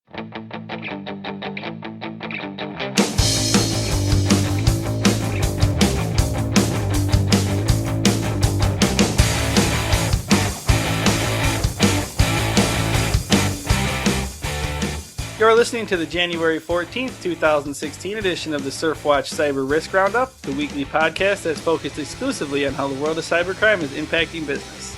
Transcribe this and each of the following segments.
You're listening to the January 14th, 2016 edition of the Surfwatch Cyber Risk Roundup, the weekly podcast that's focused exclusively on how the world of cybercrime is impacting business.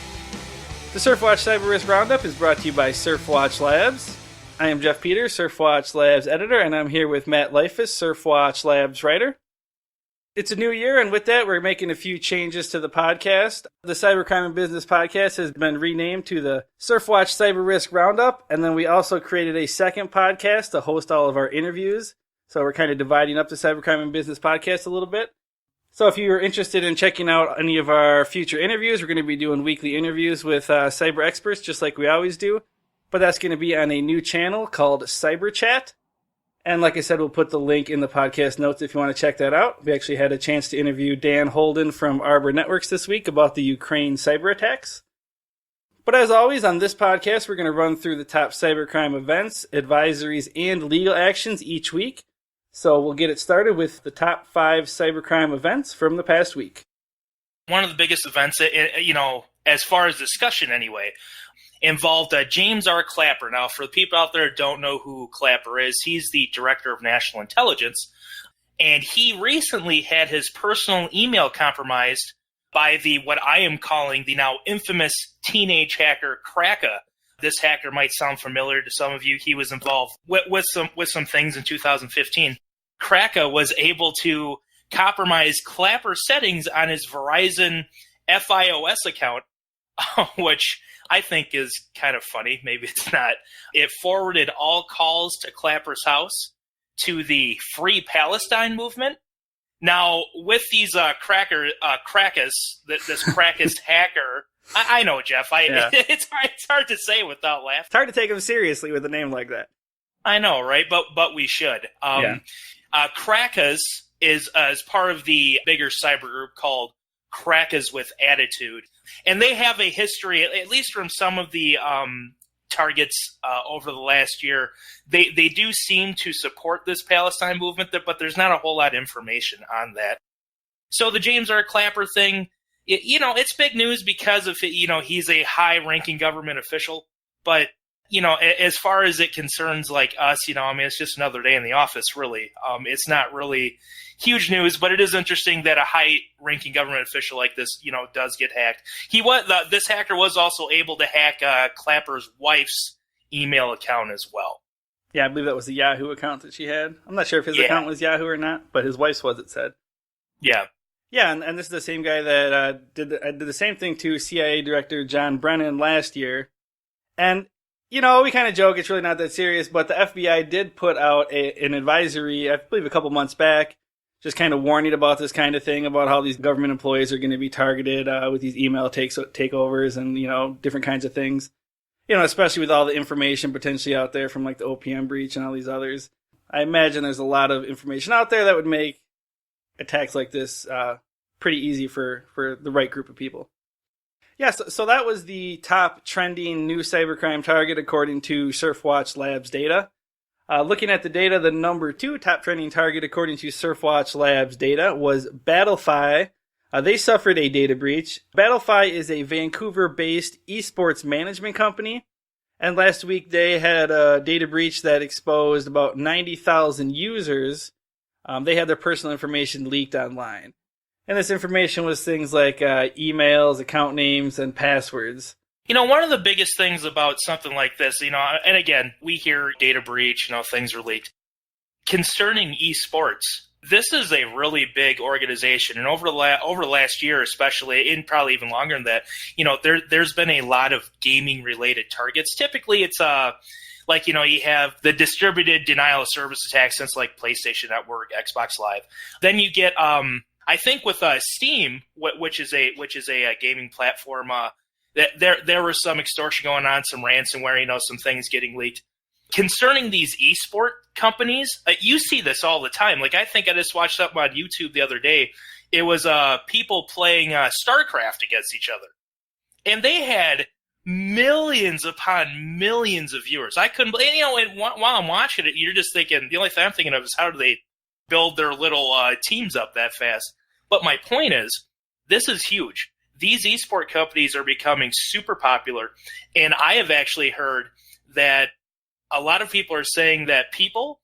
The Surfwatch Cyber Risk Roundup is brought to you by Surfwatch Labs. I am Jeff Peters, Surfwatch Labs editor, and I'm here with Matt Leifus, Surfwatch Labs writer. It's a new year, and with that, we're making a few changes to the podcast. The Cybercrime and Business podcast has been renamed to the Surfwatch Cyber Risk Roundup, and then we also created a second podcast to host all of our interviews. So we're kind of dividing up the Cybercrime and Business podcast a little bit. So if you're interested in checking out any of our future interviews, we're going to be doing weekly interviews with cyber experts, just like we always do. But that's going to be on a new channel called Cyber Chat. And like I said, we'll put the link in the podcast notes if you want to check that out. We actually had a chance to interview Dan Holden from Arbor Networks this week about the Ukraine cyber attacks. But as always, on this podcast, we're going to run through the top cybercrime events, advisories, and legal actions each week. So we'll get it started with the top 5 cybercrime events from the past week. One of the biggest events, as far as discussion anyway, involved James R. Clapper. Now, for the people out there who don't know who Clapper is, he's the Director of National Intelligence, and he recently had his personal email compromised by what I am calling the now infamous teenage hacker Kraka. This hacker might sound familiar to some of you. He was involved with some things in 2015. Kraka was able to compromise Clapper's settings on his Verizon FiOS account, which I think is kind of funny. Maybe it's not. It forwarded all calls to Clapper's house to the Free Palestine movement. Now, with these Krakas, this Krakist hacker, I know, Jeff. It's hard to say without laughing. It's hard to take him seriously with a name like that. I know, right? But we should. Krakas is part of the bigger cyber group called Krakas with Attitude. And they have a history, at least from some of the targets over the last year. They do seem to support this Palestine movement, but there's not a whole lot of information on that. So the James R. Clapper thing, it's big news because of he's a high-ranking government official. But as far as it concerns like us, it's just another day in the office. Really, it's not really huge news, but it is interesting that a high-ranking government official like this, does get hacked. This hacker was also able to hack Clapper's wife's email account as well. Yeah, I believe that was the Yahoo account that she had. I'm not sure if his account was Yahoo or not, but his wife's was, it said. Yeah. Yeah, and this is the same guy that did the same thing to CIA Director John Brennan last year. And we kind of joke it's really not that serious, but the FBI did put out an advisory, I believe a couple months back, just kind of warning about this kind of thing, about how these government employees are going to be targeted with these email takeovers and, different kinds of things. Especially with all the information potentially out there from like the OPM breach and all these others. I imagine there's a lot of information out there that would make attacks like this pretty easy for the right group of people. Yeah, so that was the top trending new cybercrime target according to Surfwatch Labs data. Looking at the data, the number 2 top trending target according to Surfwatch Labs data was BattleFi. They suffered a data breach. BattleFi is a Vancouver-based eSports management company, and last week they had a data breach that exposed about 90,000 users. They had their personal information leaked online. And this information was things like emails, account names, and passwords. One of the biggest things about something like this, and again, we hear data breach, things are leaked. Concerning eSports, this is a really big organization. And over the last year, especially, and probably even longer than that, there's been a lot of gaming-related targets. Typically, it's you have the distributed denial of service attacks since like PlayStation Network, Xbox Live. Then you get, I think with Steam, which is a gaming platform, there was some extortion going on, some ransomware, some things getting leaked. Concerning these esport companies, you see this all the time. Like, I think I just watched something on YouTube the other day. It was people playing StarCraft against each other. And they had millions upon millions of viewers. I couldn't believe, and while I'm watching it, you're just thinking, the only thing I'm thinking of is how do they build their little teams up that fast? But my point is, this is huge. These eSport companies are becoming super popular, and I have actually heard that a lot of people are saying that people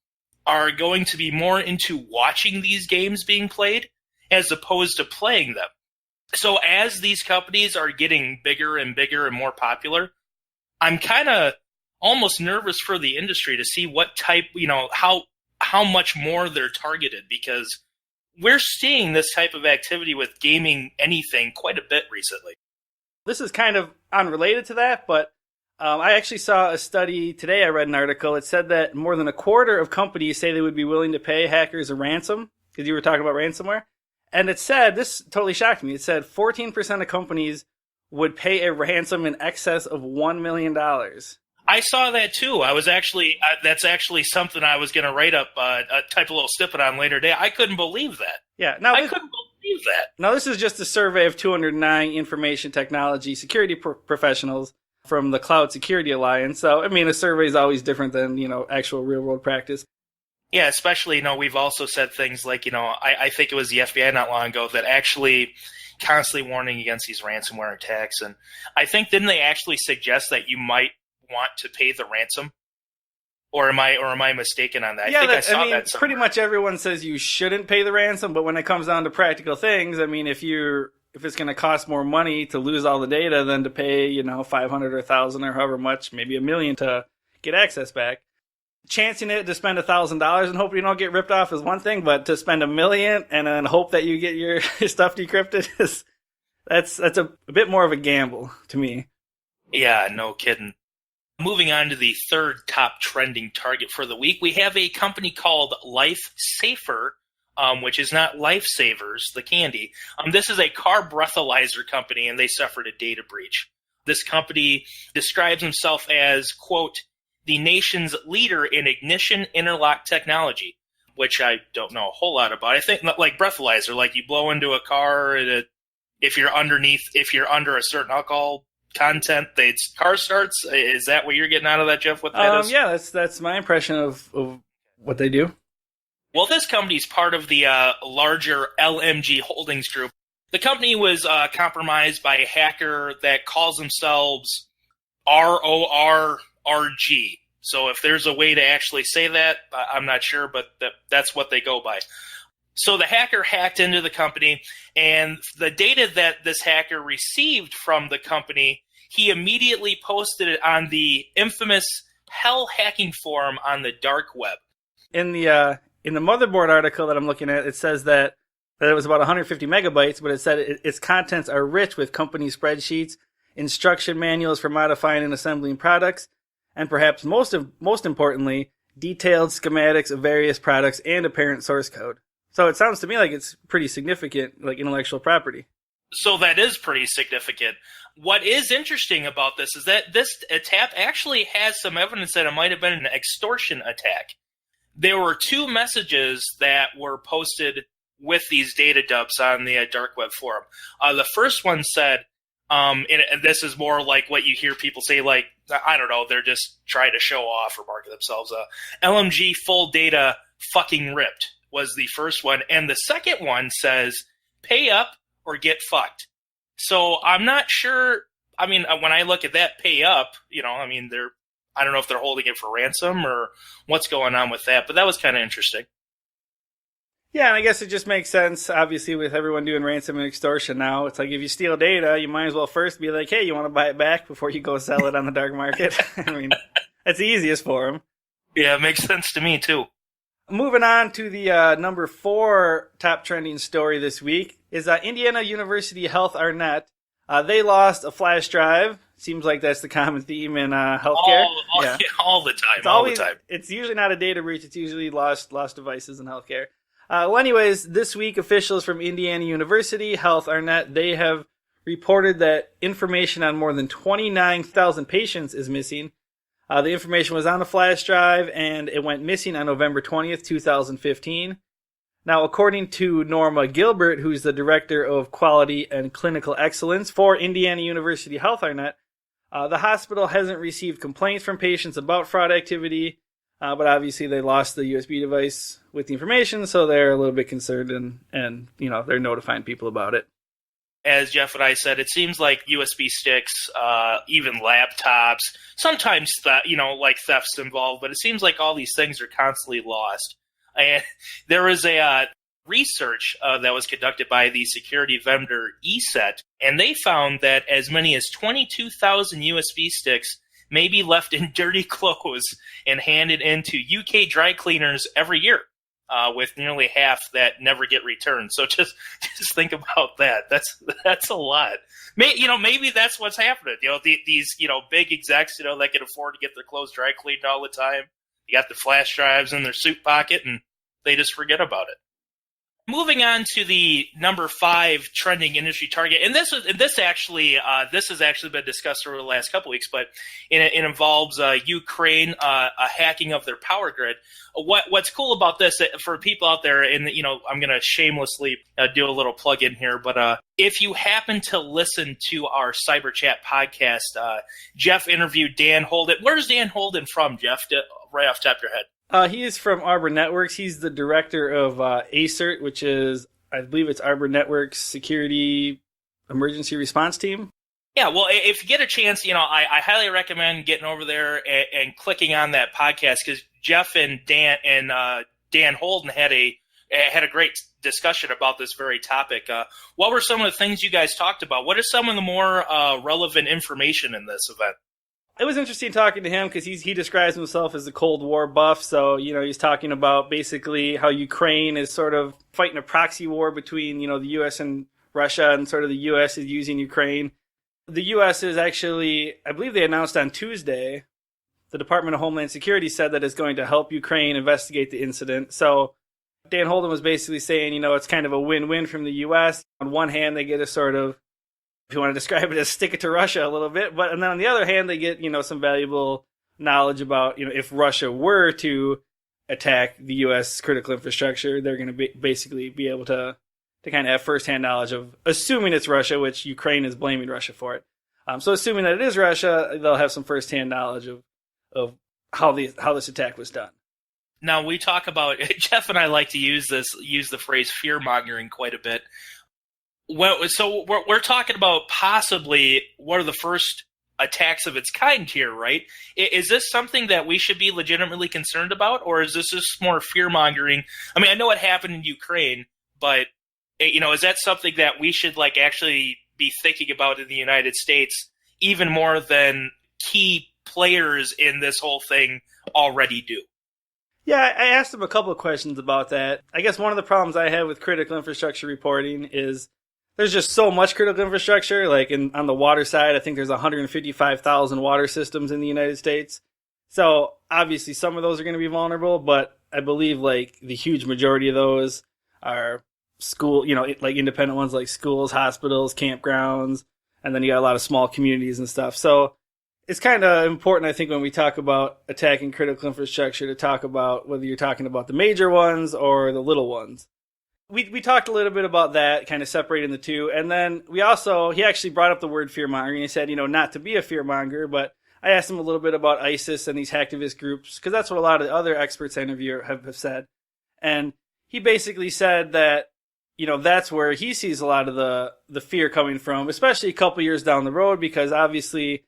are going to be more into watching these games being played as opposed to playing them. So as these companies are getting bigger and bigger and more popular, I'm kind of almost nervous for the industry to see what type, how much more they're targeted, because we're seeing this type of activity with gaming anything quite a bit recently. This is kind of unrelated to that, but I actually saw a study today. I read an article. It said that more than a quarter of companies say they would be willing to pay hackers a ransom, because you were talking about ransomware. And it said, this totally shocked me, it said 14% of companies would pay a ransom in excess of $1 million. I saw that too. I was actually, that's actually something I was going to write up, type a little snippet on later today. I couldn't believe that. Yeah, I couldn't believe that. Now, this is just a survey of 209 information technology security professionals from the Cloud Security Alliance. So, I mean, a survey is always different than, actual real world practice. Yeah, especially, we've also said things like, I think it was the FBI not long ago that actually constantly warning against these ransomware attacks. And I think, didn't they actually suggest that you might want to pay the ransom? Or am I mistaken on that? Yeah, I saw that somewhere. Pretty much everyone says you shouldn't pay the ransom, but when it comes down to practical things, I mean, if it's going to cost more money to lose all the data than to pay, $500 or $1,000 or however much, maybe $1 million to get access back, chancing it to spend $1,000 and hope you don't get ripped off is one thing, but to spend $1 million and then hope that you get your stuff decrypted that's a bit more of a gamble to me. Yeah, no kidding. Moving on to the third top trending target for the week, we have a company called LifeSafer, which is not Lifesavers, the candy. This is a car breathalyzer company, and they suffered a data breach. This company describes himself as, quote, the nation's leader in ignition interlock technology, which I don't know a whole lot about. I think like breathalyzer, like you blow into a car, and if you're under a certain alcohol content, the car starts. Is that what you're getting out of that, Jeff? What that is? Yeah, that's my impression of what they do. Well, this company is part of the larger LMG Holdings group. The company was compromised by a hacker that calls themselves RORRG. So if there's a way to actually say that, I'm not sure, but that's what they go by. So the hacker hacked into the company, and the data that this hacker received from the company, he immediately posted it on the infamous Hell Hacking Forum on the dark web. In the Motherboard article that I'm looking at, it says that it was about 150 megabytes, but it said its contents are rich with company spreadsheets, instruction manuals for modifying and assembling products, and perhaps most importantly, detailed schematics of various products and apparent source code. So it sounds to me like it's pretty significant, like intellectual property. So that is pretty significant. What is interesting about this is that this attack actually has some evidence that it might have been an extortion attack. There were two messages that were posted with these data dumps on the dark web forum. The first one said, and this is more like what you hear people say, like, I don't know, they're just trying to show off or market themselves. LMG full data fucking ripped was the first one. And the second one says, pay up or get fucked. So I'm not sure. I mean, when I look at that pay up, I don't know if they're holding it for ransom or what's going on with that, but that was kind of interesting. Yeah, and I guess it just makes sense, obviously, with everyone doing ransom and extortion now. It's like if you steal data, you might as well first be like, hey, you want to buy it back before you go sell it on the dark market? I mean, that's the easiest for them. Yeah, it makes sense to me, too. Moving on to the number 4 top trending story this week is Indiana University Health Arnett. They lost a flash drive. Seems like that's the common theme in healthcare. All the time. It's usually not a data breach. It's usually lost devices in healthcare. Well, anyways, this week, officials from Indiana University Health Arnett, they have reported that information on more than 29,000 patients is missing. The information was on a flash drive, and it went missing on November 20th, 2015. Now, according to Norma Gilbert, who's the Director of Quality and Clinical Excellence for Indiana University Health Arnett, The hospital hasn't received complaints from patients about fraud activity, but obviously they lost the USB device with the information, so they're a little bit concerned, and they're notifying people about it. As Jeff and I said, it seems like USB sticks, even laptops, sometimes like theft's involved, but it seems like all these things are constantly lost. And there was a research that was conducted by the security vendor ESET, and they found that as many as 22,000 USB sticks may be left in dirty clothes and handed into UK dry cleaners every year. With nearly half that never get returned. So just think about that. That's a lot. Maybe that's what's happening. These big execs that can afford to get their clothes dry cleaned all the time. You got the flash drives in their suit pocket, and they just forget about it. Moving on to the number 5 trending industry target, and this has actually been discussed over the last couple weeks, but it involves Ukraine hacking of their power grid. What's cool about this for people out there, and I'm going to shamelessly do a little plug in here, but if you happen to listen to our Cyber Chat podcast, Jeff interviewed Dan Holden. Where's Dan Holden from, Jeff? Right off the top of your head. He is from Arbor Networks. He's the director of ACERT, which is, I believe it's Arbor Networks Security Emergency Response Team. Yeah, well, if you get a chance, I highly recommend getting over there and clicking on that podcast, because Jeff and Dan Holden had a great discussion about this very topic. What were some of the things you guys talked about? What is some of the more relevant information in this event? It was interesting talking to him because he describes himself as a Cold War buff. So, he's talking about basically how Ukraine is sort of fighting a proxy war between, the U.S. and Russia, and sort of the U.S. is using Ukraine. The U.S. is actually, I believe they announced on Tuesday, the Department of Homeland Security said that it's going to help Ukraine investigate the incident. So Dan Holden was basically saying, it's kind of a win-win from the U.S. On one hand, they get a sort of, if you want to describe it as stick it to Russia a little bit, and then on the other hand, they get, some valuable knowledge about, if Russia were to attack the U.S. critical infrastructure, they're going to basically be able to kind of have firsthand knowledge of, assuming it's Russia, which Ukraine is blaming Russia for it. So assuming that it is Russia, they'll have some firsthand knowledge of how this attack was done. Now, we talk about, Jeff and I like to use the phrase fear-mongering quite a bit. So we're talking about possibly one of the first attacks of its kind here, right? Is this something that we should be legitimately concerned about, or is this just more fear-mongering? I mean, I know it happened in Ukraine, but, is that something that we should, actually be thinking about in the United States even more than key players in this whole thing already do? Yeah, I asked him a couple of questions about that. I guess one of the problems I have with critical infrastructure reporting is there's just so much critical infrastructure. On the water side, I think there's 155,000 water systems in the United States. So obviously some of those are going to be vulnerable, but I believe the huge majority of those are school, independent ones like schools, hospitals, campgrounds, and then you got a lot of small communities and stuff. So it's kind of important, I think, when we talk about attacking critical infrastructure to talk about whether you're talking about the major ones or the little ones. We talked a little bit about that, kind of separating the two. And then he actually brought up the word fear-mongering. He said, not to be a fear-monger, but I asked him a little bit about ISIS and these hacktivist groups, because that's what a lot of the other experts I interview have said. And he basically said that, that's where he sees a lot of the fear coming from, especially a couple years down the road, because obviously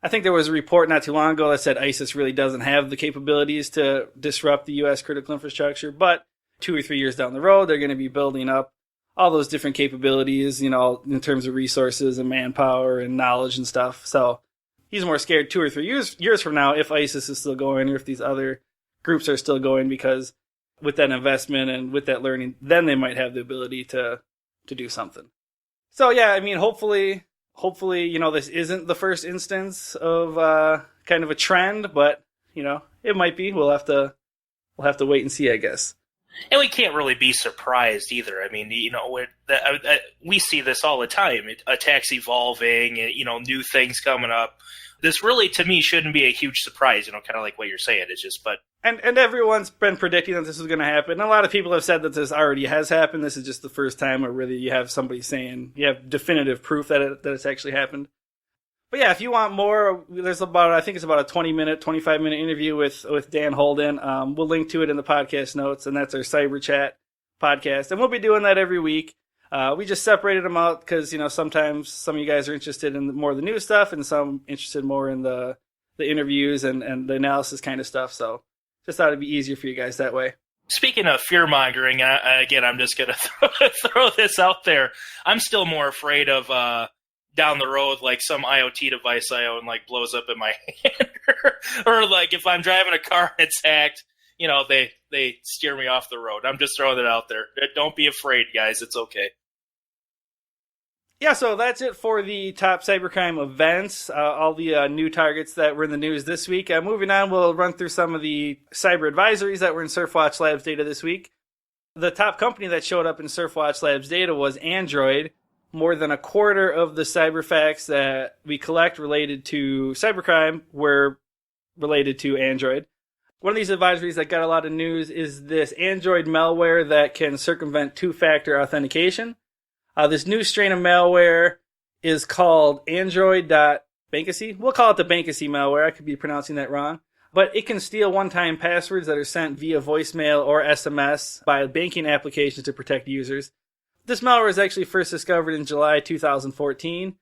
I think there was a report not too long ago that said ISIS really doesn't have the capabilities to disrupt the U.S. critical infrastructure, but 2 or 3 years down the road, they're going to be building up all those different capabilities, in terms of resources and manpower and knowledge and stuff. So he's more scared 2 or 3 years from now if ISIS is still going or if these other groups are still going, because with that investment and with that learning, then they might have the ability to do something. So yeah, I mean, hopefully, this isn't the first instance of kind of a trend, but it might be. We'll have to wait and see, I guess. And we can't really be surprised either. I mean, we see this all the time. Attacks evolving, and new things coming up. This really, to me, shouldn't be a huge surprise. Kind of like what you're saying. It's just, but and everyone's been predicting that this is going to happen. A lot of people have said that this already has happened. This is just the first time where really you have somebody saying you have definitive proof that it's actually happened. But yeah, if you want more, there's I think it's about a 25-minute interview with Dan Holden. We'll link to it in the podcast notes, and that's our Cyber Chat podcast. And we'll be doing that every week. We just separated them out because, sometimes some of you guys are interested in more of the new stuff and some interested more in the interviews and the analysis kind of stuff. So just thought it'd be easier for you guys that way. Speaking of fear-mongering, again, I'm just going to throw this out there. I'm still more afraid of down the road, like some IoT device I own, like blows up in my hand, or like if I'm driving a car and it's hacked, they steer me off the road. I'm just throwing it out there. Don't be afraid, guys. It's okay. Yeah, so that's it for the top cybercrime events, all the new targets that were in the news this week. Moving on, we'll run through some of the cyber advisories that were in Surfwatch Labs data this week. The top company that showed up in Surfwatch Labs data was Android. More than a quarter of the cyber facts that we collect related to cybercrime were related to Android. One of these advisories that got a lot of news is this Android malware that can circumvent two-factor authentication. This new strain of malware is called Android.Bankacy. We'll call it the Bankacy malware. I could be pronouncing that wrong. But it can steal one-time passwords that are sent via voicemail or SMS by banking applications to protect users. This malware was actually first discovered in July 2014.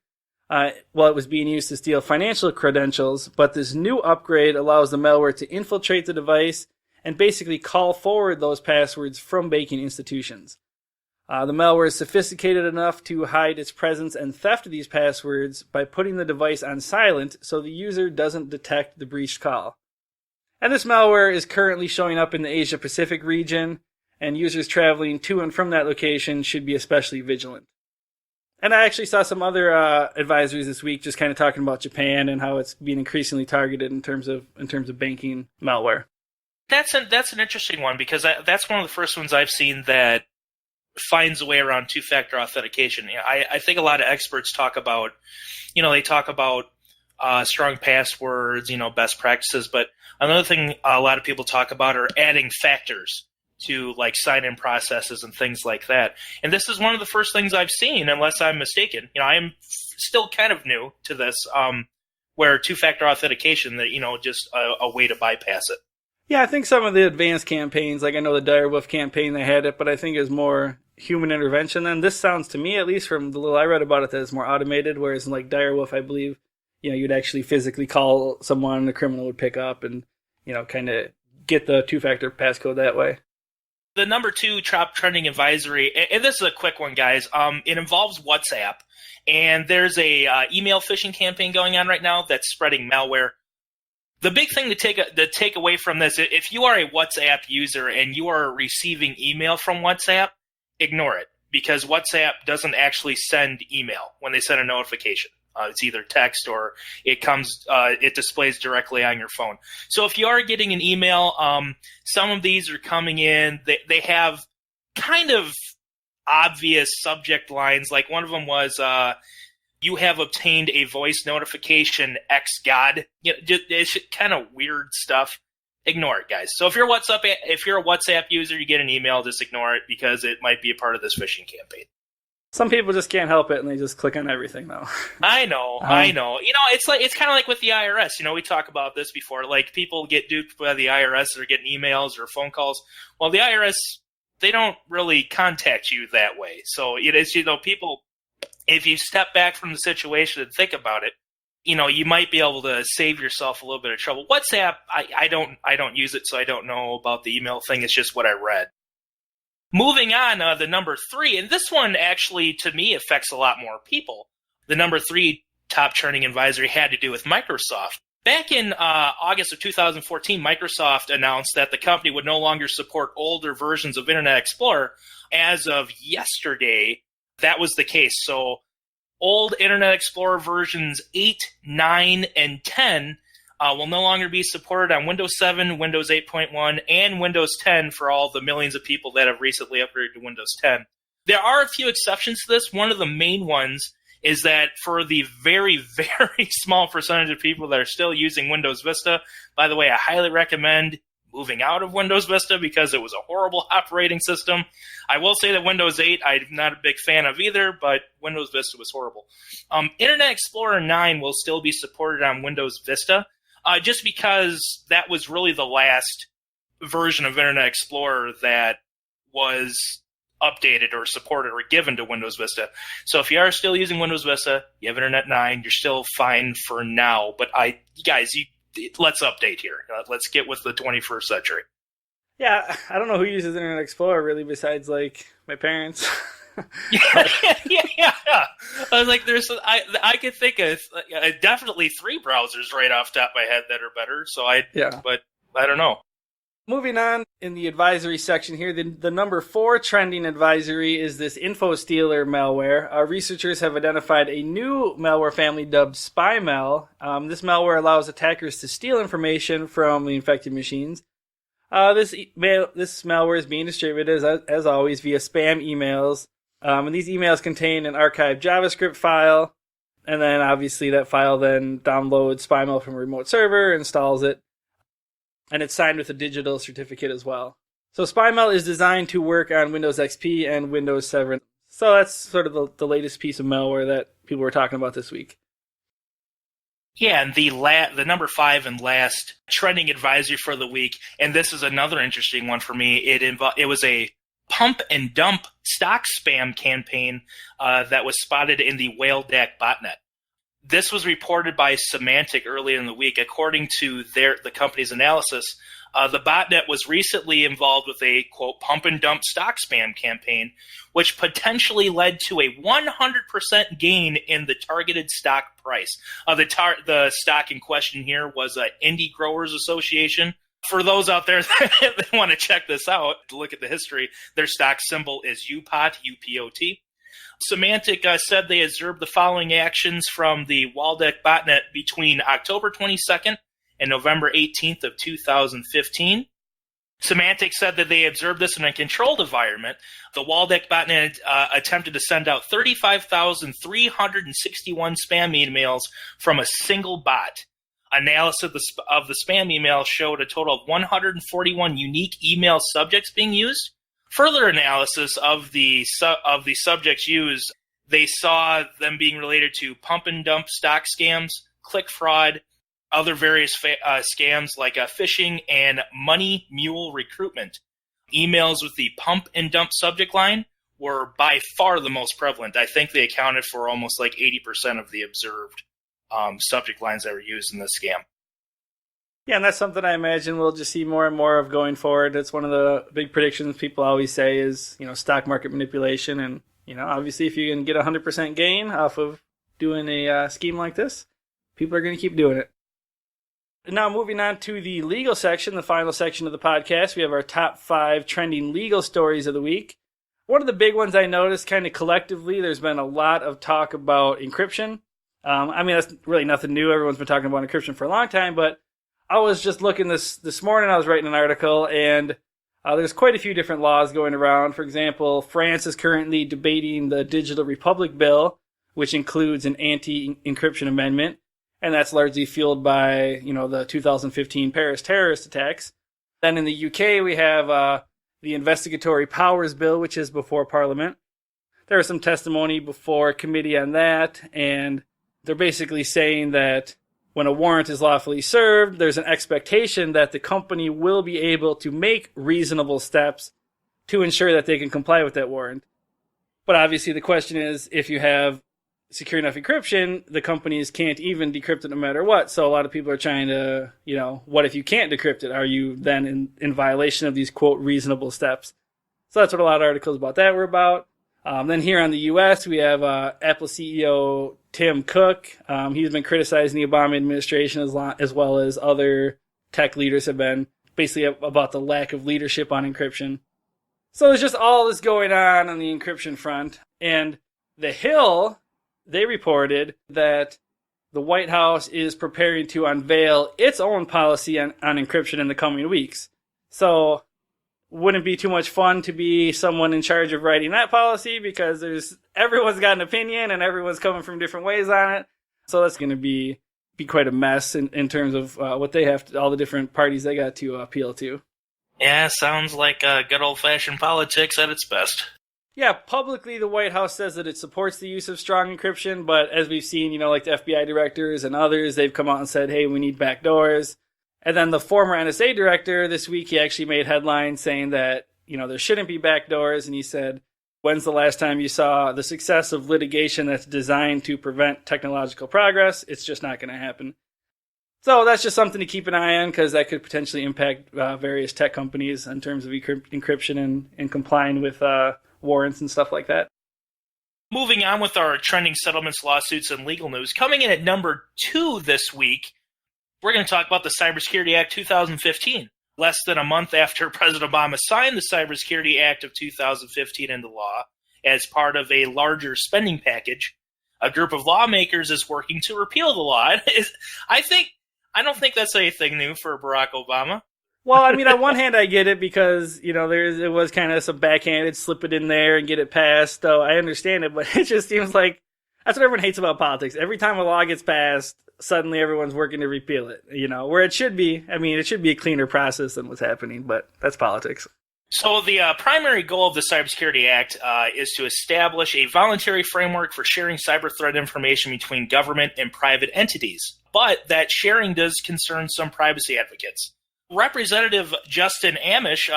It was being used to steal financial credentials, but this new upgrade allows the malware to infiltrate the device and basically call forward those passwords from banking institutions. The malware is sophisticated enough to hide its presence and theft of these passwords by putting the device on silent so the user doesn't detect the breached call. And this malware is currently showing up in the Asia Pacific region, and users traveling to and from that location should be especially vigilant. And I actually saw some other advisories this week just kind of talking about Japan and how it's being increasingly targeted in terms of banking malware. That's an interesting one because that's one of the first ones I've seen that finds a way around two-factor authentication. I think a lot of experts talk about, they talk about strong passwords, best practices, but another thing a lot of people talk about are adding factors to like sign-in processes and things like that. And this is one of the first things I've seen, unless I'm mistaken. I am still kind of new to this, where two-factor authentication, that just a way to bypass it. Yeah, I think some of the advanced campaigns, like I know the Direwolf campaign, they had it, but I think it was more human intervention. And this sounds to me, at least from the little I read about it, that it's more automated, whereas in like Direwolf, I believe, you'd actually physically call someone and the criminal would pick up and, kind of get the two-factor passcode that way. The number 2 top trending advisory, and this is a quick one, guys. It involves WhatsApp, and there's a email phishing campaign going on right now that's spreading malware. The big thing to take away from this, if you are a WhatsApp user and you are receiving email from WhatsApp, ignore it, because WhatsApp doesn't actually send email when they send a notification. It's either text or it displays directly on your phone. So if you are getting an email, some of these are coming in. They have kind of obvious subject lines. Like one of them was, you have obtained a voice notification, X God. It's kind of weird stuff. Ignore it, guys. So if you're a WhatsApp user, you get an email, just ignore it because it might be a part of this phishing campaign. Some people just can't help it, and they just click on everything, though. I know. It's kind of like with the IRS. We talk about this before. Like people get duped by the IRS, or getting emails or phone calls. Well, the IRS, they don't really contact you that way. So it is, people. If you step back from the situation and think about it, you might be able to save yourself a little bit of trouble. WhatsApp, I don't use it, so I don't know about the email thing. It's just what I read. Moving on, the number 3, and this one actually, to me, affects a lot more people. The number 3 top trending advisory had to do with Microsoft. Back in August of 2014, Microsoft announced that the company would no longer support older versions of Internet Explorer. As of yesterday, that was the case. So old Internet Explorer versions 8, 9, and 10 will no longer be supported on Windows 7, Windows 8.1, and Windows 10 for all the millions of people that have recently upgraded to Windows 10. There are a few exceptions to this. One of the main ones is that for the very, very small percentage of people that are still using Windows Vista, by the way, I highly recommend moving out of Windows Vista because it was a horrible operating system. I will say that Windows 8 I'm not a big fan of either, but Windows Vista was horrible. Internet Explorer 9 will still be supported on Windows Vista, just because that was really the last version of Internet Explorer that was updated or supported or given to Windows Vista. So if you are still using Windows Vista, you have Internet 9, you're still fine for now. But let's update here. Let's get with the 21st century. Yeah, I don't know who uses Internet Explorer really besides like my parents. yeah. I was like, I could think of definitely 3 browsers right off the top of my head that are better. But I don't know. Moving on in the advisory section here, the number 4 trending advisory is this Infostealer malware. Our researchers have identified a new malware family dubbed SpyMal. This malware allows attackers to steal information from the infected machines. This malware is being distributed, as always, via spam emails. And these emails contain an archived JavaScript file. And then, obviously, that file then downloads SpyMal from a remote server, installs it. And it's signed with a digital certificate as well. So SpyMal is designed to work on Windows XP and Windows 7. So that's sort of the latest piece of malware that people were talking about this week. Yeah, and the number 5 and last trending advisory for the week, and this is another interesting one for me. It was a pump and dump stock spam campaign that was spotted in the Whaledeck botnet. This was reported by Symantec earlier in the week. According to the company's analysis, the botnet was recently involved with a, quote, pump and dump stock spam campaign, which potentially led to a 100% gain in the targeted stock price. The stock in question here was Indie Growers Association. For those out there that want to check this out, to look at the history, their stock symbol is UPOT, UPOT. Symantec said they observed the following actions from the Whaledeck botnet between October 22nd and November 18th of 2015. Symantec said that they observed this in a controlled environment. The Whaledeck botnet attempted to send out 35,361 spam emails from a single bot. Analysis of the spam email showed a total of 141 unique email subjects being used. Further analysis of the subjects used, they saw them being related to pump and dump stock scams, click fraud, other various scams like phishing and money mule recruitment. Emails with the pump and dump subject line were by far the most prevalent. I think they accounted for almost like 80% of the observed subject lines that were used in this scam. Yeah, and that's something I imagine we'll just see more and more of going forward. That's one of the big predictions people always say is, stock market manipulation. And, obviously if you can get 100% gain off of doing a scheme like this, people are going to keep doing it. And now moving on to the legal section, the final section of the podcast, we have our top 5 trending legal stories of the week. One of the big ones I noticed kind of collectively, there's been a lot of talk about encryption. That's really nothing new. Everyone's been talking about encryption for a long time, but I was just looking this morning, I was writing an article, and there's quite a few different laws going around. For example, France is currently debating the Digital Republic Bill, which includes an anti-encryption amendment, and that's largely fueled by, the 2015 Paris terrorist attacks. Then in the UK, we have the Investigatory Powers Bill, which is before Parliament. There was some testimony before committee on that, and they're basically saying that when a warrant is lawfully served, there's an expectation that the company will be able to make reasonable steps to ensure that they can comply with that warrant. But obviously the question is, if you have secure enough encryption, the companies can't even decrypt it no matter what. So a lot of people are trying to, what if you can't decrypt it? Are you then in violation of these, quote, reasonable steps? So that's what a lot of articles about that were about. Then here on the U.S., we have Apple CEO Tim Cook. He's been criticizing the Obama administration as well as other tech leaders have been, basically about the lack of leadership on encryption. So there's just all this going on the encryption front. And The Hill, they reported that the White House is preparing to unveil its own policy on encryption in the coming weeks. So wouldn't it be too much fun to be someone in charge of writing that policy, because everyone's got an opinion and everyone's coming from different ways on it. So that's going to be be quite a mess in terms of what they have to, all the different parties they got to appeal to. Yeah, sounds like good old-fashioned politics at its best. Yeah, publicly the White House says that it supports the use of strong encryption, but as we've seen, like the FBI directors and others, they've come out and said, hey, we need backdoors. And then the former NSA director this week, he actually made headlines saying that, there shouldn't be backdoors, and he said, when's the last time you saw the success of litigation that's designed to prevent technological progress? It's just not going to happen. So that's just something to keep an eye on, because that could potentially impact various tech companies in terms of encryption and complying with warrants and stuff like that. Moving on with our trending settlements, lawsuits, and legal news. Coming in at number 2 this week, we're going to talk about the Cybersecurity Act 2015. Less than a month after President Obama signed the Cybersecurity Act of 2015 into law as part of a larger spending package, a group of lawmakers is working to repeal the law. I don't think that's anything new for Barack Obama. Well, I mean, on one hand, I get it because, it was kind of some backhanded, slip it in there and get it passed. So I understand it, but it just seems like that's what everyone hates about politics. Every time a law gets passed, suddenly everyone's working to repeal it, where it should be. I mean, it should be a cleaner process than what's happening, but that's politics. So the primary goal of the Cybersecurity Act is to establish a voluntary framework for sharing cyber threat information between government and private entities. But that sharing does concern some privacy advocates. Representative Justin Amish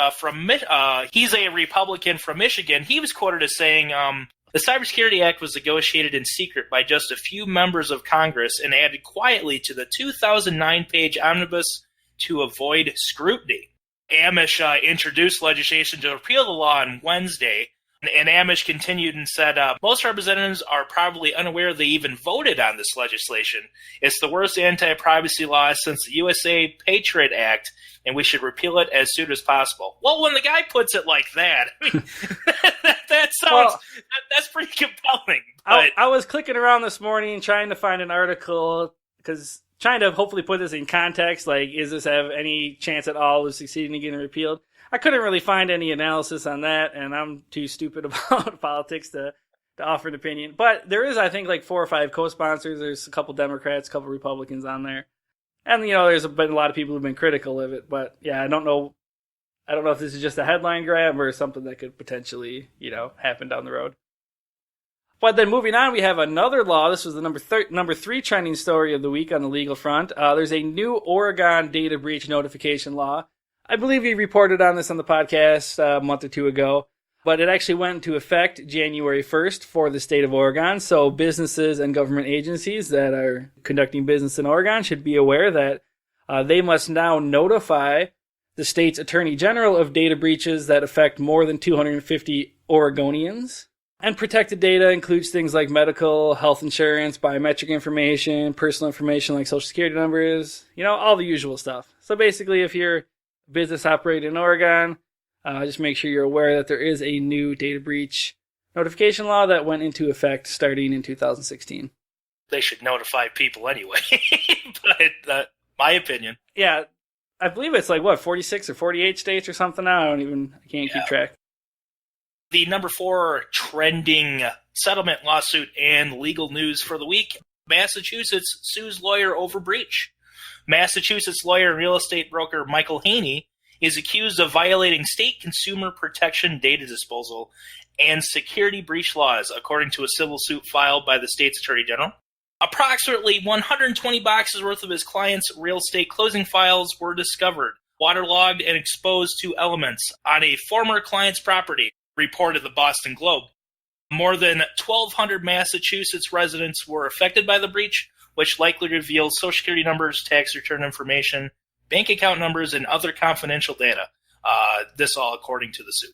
he's a Republican from Michigan. He was quoted as saying, the Cybersecurity Act was negotiated in secret by just a few members of Congress and added quietly to the 2009-page omnibus to avoid scrutiny. Amish introduced legislation to repeal the law on Wednesday, and Amish continued and said, most representatives are probably unaware they even voted on this legislation. It's the worst anti-privacy law since the USA Patriot Act, and we should repeal it as soon as possible. Well, when the guy puts it like that, I mean, that's pretty compelling. But I was clicking around this morning trying to find an article, because trying to hopefully put this in context, like, is this have any chance at all of succeeding in getting repealed? I couldn't really find any analysis on that, and I'm too stupid about politics to offer an opinion. But there is, I think, like 4 or 5 co-sponsors. There's a couple Democrats, a couple Republicans on there. And, there's been a lot of people who've been critical of it. But, yeah, I don't know if this is just a headline grab or something that could potentially, happen down the road. But then moving on, we have another law. This was the number 3 trending story of the week on the legal front. There's a new Oregon data breach notification law. I believe we reported on this on the podcast a month or 2 ago, but it actually went into effect January 1st for the state of Oregon. So businesses and government agencies that are conducting business in Oregon should be aware that they must now notify the state's attorney general of data breaches that affect more than 250 Oregonians. And protected data includes things like medical, health insurance, biometric information, personal information like social security numbers, all the usual stuff. So basically, if you're business operating in Oregon, just make sure you're aware that there is a new data breach notification law that went into effect starting in 2016. They should notify people anyway, but my opinion. Yeah, I believe it's like, 46 or 48 states or something now? I can't keep track. The number 4 trending settlement lawsuit and legal news for the week, Massachusetts sues lawyer over breach. Massachusetts lawyer and real estate broker Michael Haney is accused of violating state consumer protection data disposal and security breach laws, according to a civil suit filed by the state's attorney general. Approximately 120 boxes worth of his client's real estate closing files were discovered, waterlogged and exposed to elements on a former client's property, reported the Boston Globe. More than 1,200 Massachusetts residents were affected by the breach, which likely reveals social security numbers, tax return information, bank account numbers, and other confidential data. This all according to the suit.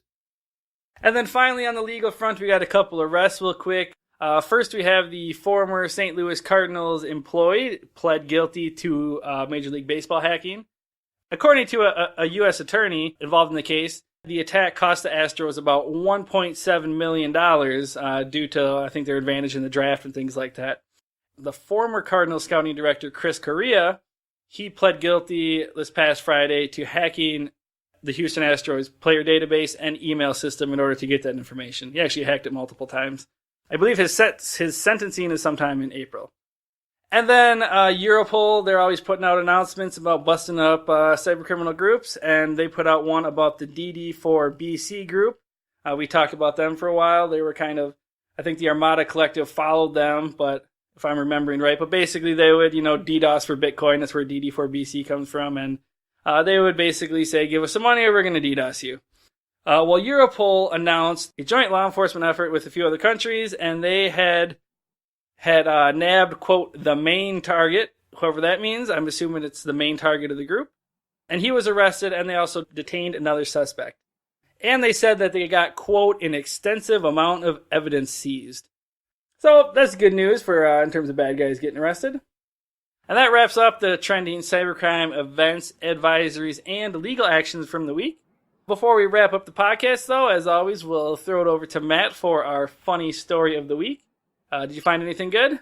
And then finally on the legal front, we got a couple arrests real quick. First, we have the former St. Louis Cardinals employee pled guilty to Major League Baseball hacking. According to a U.S. attorney involved in the case, the attack cost the Astros about $1.7 million due to, I think, their advantage in the draft and things like that. The former Cardinals scouting director, Chris Correa, he pled guilty this past Friday to hacking the Houston Astros player database and email system in order to get that information. He actually hacked it multiple times. I believe his sentencing is sometime in April. And then Europol, they're always putting out announcements about busting up cybercriminal groups, and they put out one about the DD4BC group. We talked about them for a while. They were kind of, I think the Armada Collective followed them, but if I'm remembering right. But basically they would, DDoS for Bitcoin. That's where DD4BC comes from. And they would basically say, give us some money or we're going to DDoS you. Well, Europol announced a joint law enforcement effort with a few other countries, and they had nabbed, quote, the main target, whoever that means. I'm assuming it's the main target of the group. And he was arrested, and they also detained another suspect. And they said that they got, quote, an extensive amount of evidence seized. So that's good news for in terms of bad guys getting arrested. And that wraps up the trending cybercrime events, advisories, and legal actions from the week. Before we wrap up the podcast, though, as always, we'll throw it over to Matt for our funny story of the week. Did you find anything good?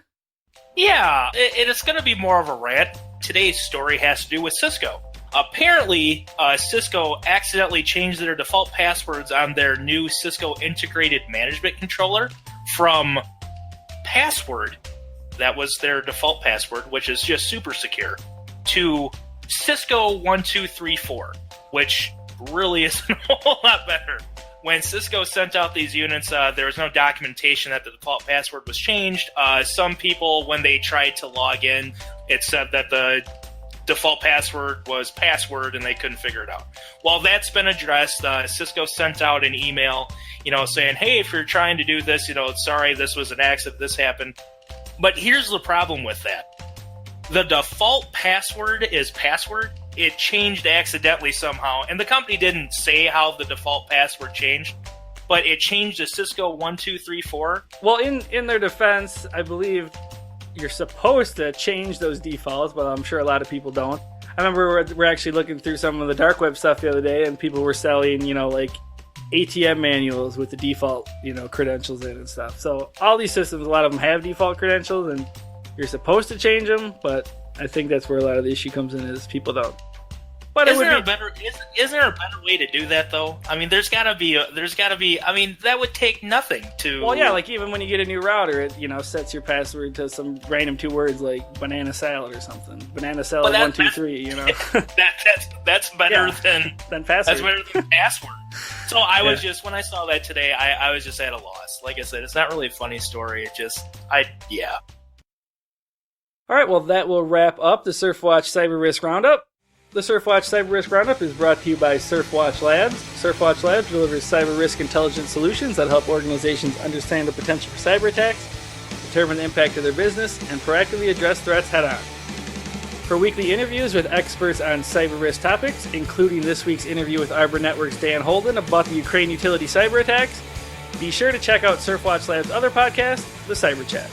Yeah, it's going to be more of a rant. Today's story has to do with Cisco. Apparently, Cisco accidentally changed their default passwords on their new Cisco Integrated Management Controller from password, that was their default password, which is just super secure, to Cisco1234, which really isn't a whole lot better. When Cisco sent out these units, there was no documentation that the default password was changed. Some people, when they tried to log in, it said that the default password was password and they couldn't figure it out. Well, that's been addressed. Cisco sent out an email, saying, hey, if you're trying to do this, sorry, this was an accident, this happened. But here's the problem with that. The default password is password. It changed accidentally somehow, and the company didn't say how the default password changed, but it changed to Cisco1234. Well, in their defense, I believe you're supposed to change those defaults, but I'm sure a lot of people don't. I remember we're actually looking through some of the dark web stuff the other day, and people were selling, like ATM manuals with the default, credentials in and stuff. So all these systems, a lot of them have default credentials, and you're supposed to change them, but I think that's where a lot of the issue comes in, is people don't. But isn't there a better way to do that, though? I mean, there's gotta be. I mean, that would take nothing to. Well, yeah, like even when you get a new router, it sets your password to some random 2 words like banana salad or something. Banana salad 123. That's better than password. That's better than password. So I was just, when I saw that today, I was just at a loss. Like I said, it's not really a funny story. Yeah. All right, well, that will wrap up the Surfwatch Cyber Risk Roundup. The Surfwatch Cyber Risk Roundup is brought to you by Surfwatch Labs. Surfwatch Labs delivers cyber risk intelligence solutions that help organizations understand the potential for cyber attacks, determine the impact of their business, and proactively address threats head-on. For weekly interviews with experts on cyber risk topics, including this week's interview with Arbor Network's Dan Holden about the Ukraine utility cyber attacks, be sure to check out Surfwatch Labs' other podcast, The Cyber Chat.